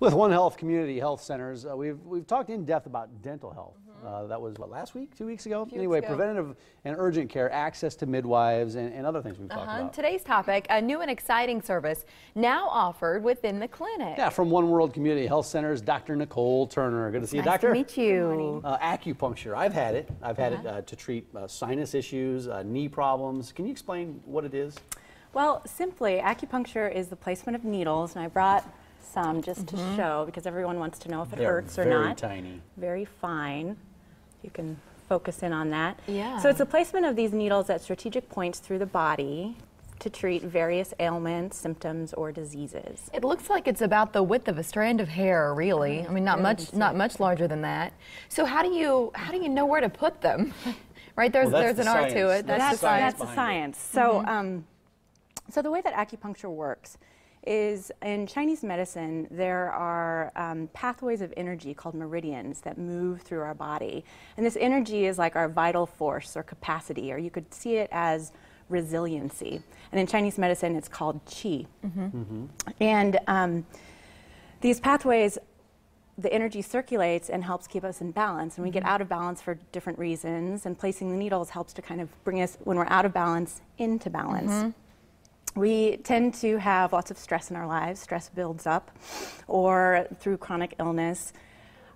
With OneWorld Community Health Centers, we've talked in depth about dental health. That was, what, last week, 2 weeks ago? Anyway, preventative and urgent care, access to midwives, and other things we've talked about. Today's topic, a new and exciting service now offered within the clinic. Yeah, from OneWorld Community Health Centers, Dr. Nicole Turner. Good to see you, Doctor. Nice to meet you. Acupuncture, I've had it. I've had it to treat sinus issues, knee problems. Can you explain what it is? Well, simply, acupuncture is the placement of needles, and I brought some just to show because everyone wants to know if it hurts or not. Very tiny. Very fine. You can focus in on that. Yeah. So it's the placement of these needles at strategic points through the body to treat various ailments, symptoms, or diseases. It looks like it's about the width of a strand of hair, really. I mean, not much larger than that. So how do you know where to put them? Right, there's an art to it. That's the science. So so the way that acupuncture works is in Chinese medicine, there are pathways of energy called meridians that move through our body. And this energy is like our vital force or capacity, or you could see it as resiliency. And in Chinese medicine, it's called qi. And these pathways, the energy circulates and helps keep us in balance. And we get out of balance for different reasons, and placing the needles helps to kind of bring us, when we're out of balance, into balance. We tend to have lots of stress in our lives. Stress builds up, or through chronic illness,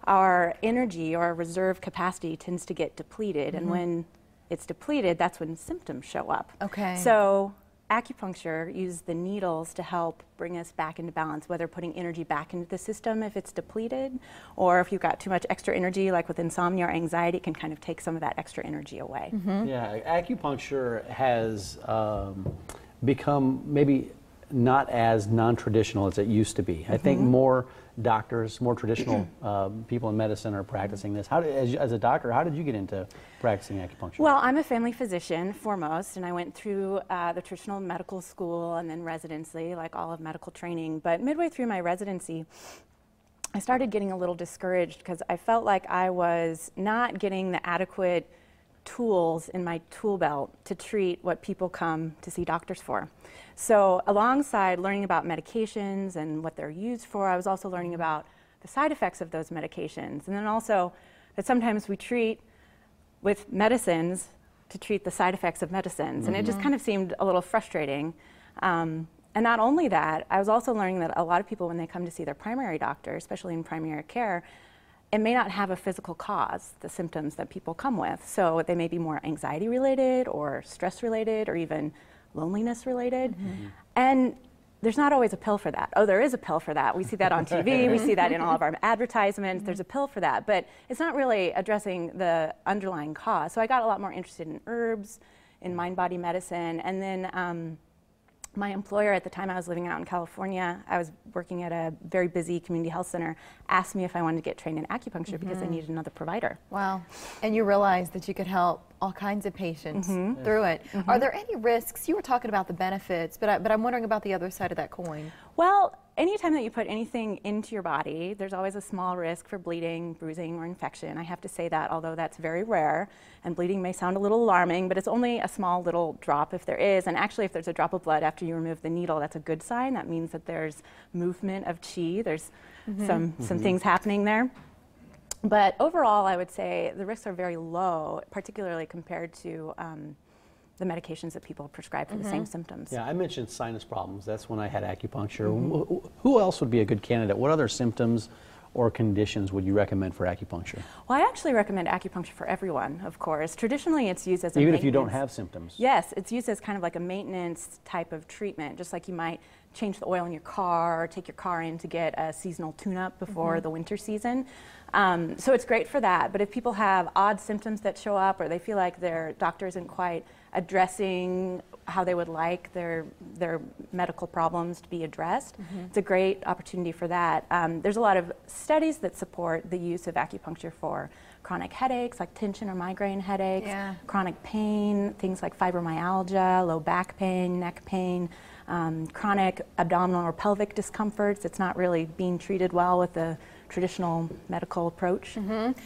our energy or our reserve capacity tends to get depleted. And when it's depleted, that's when symptoms show up. Okay. So acupuncture uses the needles to help bring us back into balance, whether putting energy back into the system if it's depleted, or if you've got too much extra energy, like with insomnia or anxiety, it can kind of take some of that extra energy away. Yeah, acupuncture has become maybe not as non-traditional as it used to be. I think more doctors, more traditional people in medicine are practicing this. As a doctor, how did you get into practicing acupuncture? Well, I'm a family physician foremost, and I went through the traditional medical school and then residency, like all of medical training. But midway through my residency, I started getting a little discouraged because I felt like I was not getting the adequate tools in my tool belt to treat what people come to see doctors for. So alongside learning about medications and what they're used for, I was also learning about the side effects of those medications, and then also that sometimes we treat with medicines to treat the side effects of medicines, and it just kind of seemed a little frustrating. And not only that, I was also learning that a lot of people, when they come to see their primary doctor, especially in primary care, it may not have a physical cause, the symptoms that people come with. So they may be more anxiety related or stress related or even loneliness related. And there's not always a pill for that. Oh, there is a pill for that. We see that on TV. We see that in all of our advertisements. There's a pill for that. But it's not really addressing the underlying cause. So I got a lot more interested in herbs, in mind-body medicine. And then my employer at the time, I was living out in California, I was working at a very busy community health center, asked me if I wanted to get trained in acupuncture because they needed another provider. Wow. And you realized that you could help all kinds of patients through it. Are there any risks? You were talking about the benefits, but I'm wondering about the other side of that coin. Well, anytime that you put anything into your body, there's always a small risk for bleeding, bruising, or infection. I have to say that, although that's very rare, and bleeding may sound a little alarming, but it's only a small little drop if there is. And actually, if there's a drop of blood after you remove the needle, that's a good sign. That means that there's movement of qi. There's some things happening there. But overall, I would say the risks are very low, particularly compared to the medications that people prescribe for the same symptoms. Yeah, I mentioned sinus problems. That's when I had acupuncture. Who else would be a good candidate? What other symptoms or conditions would you recommend for acupuncture? Well, I actually recommend acupuncture for everyone, of course. Traditionally, it's used as a Even if you don't have symptoms? Yes, it's used as kind of like a maintenance type of treatment, just like you might change the oil in your car or take your car in to get a seasonal tune-up before the winter season. So it's great for that, but if people have odd symptoms that show up or they feel like their doctor isn't quite addressing how they would like their medical problems to be addressed, it's a great opportunity for that. There's a lot of studies that support the use of acupuncture for chronic headaches, like tension or migraine headaches, chronic pain, things like fibromyalgia, low back pain, neck pain. chronic abdominal or pelvic discomforts. It's not really being treated well with the traditional medical approach.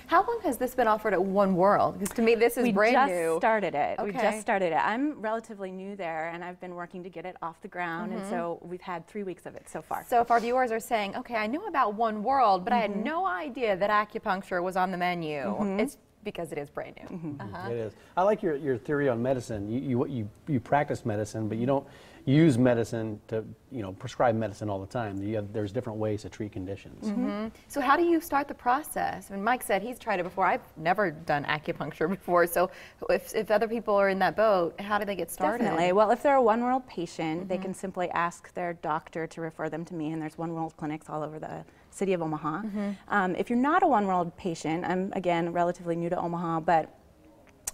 How long has this been offered at OneWorld? Because to me, this is brand new. We just started it. Okay. We just started it. I'm relatively new there, and I've been working to get it off the ground, and so we've had 3 weeks of it so far. So if our viewers are saying, okay, I knew about OneWorld, but I had no idea that acupuncture was on the menu, it's because it is brand new. It is. I like your theory on medicine. You practice medicine, but you don't use medicine to prescribe medicine all the time. There's different ways to treat conditions. So how do you start the process? I mean, Mike said he's tried it before. I've never done acupuncture before. So if other people are in that boat, how do they get started? Definitely. Well, if they're a OneWorld patient, they can simply ask their doctor to refer them to me, and there's OneWorld clinics all over the city of Omaha. If you're not a OneWorld patient, I'm again relatively new to Omaha, but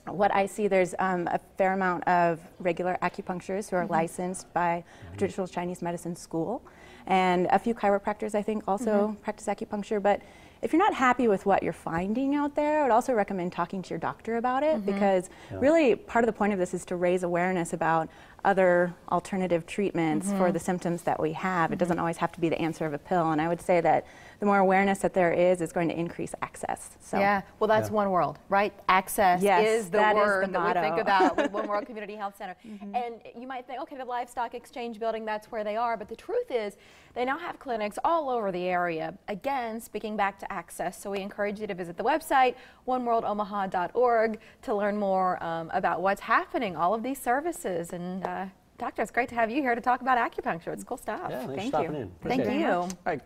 what I see, there's a fair amount of regular acupuncturists who are licensed by a traditional Chinese medicine school, and a few chiropractors, I think, also practice acupuncture. But if you're not happy with what you're finding out there, I would also recommend talking to your doctor about it, because really part of the point of this is to raise awareness about other alternative treatments for the symptoms that we have. It doesn't always have to be the answer of a pill, and I would say that the more awareness that there is going to increase access. So. Yeah, well, that's OneWorld, right? Access is the word that we think about with OneWorld Community Health Center. And you might think, okay, the Livestock Exchange building, that's where they are, but the truth is they now have clinics all over the area. Again, speaking back to access, so we encourage you to visit the website, oneworldomaha.org, to learn more about what's happening, all of these services. And Doctor, it's great to have you here to talk about acupuncture. It's cool stuff. Yeah, thanks Thank for stopping you. in. Thank Appreciate it. you. All right.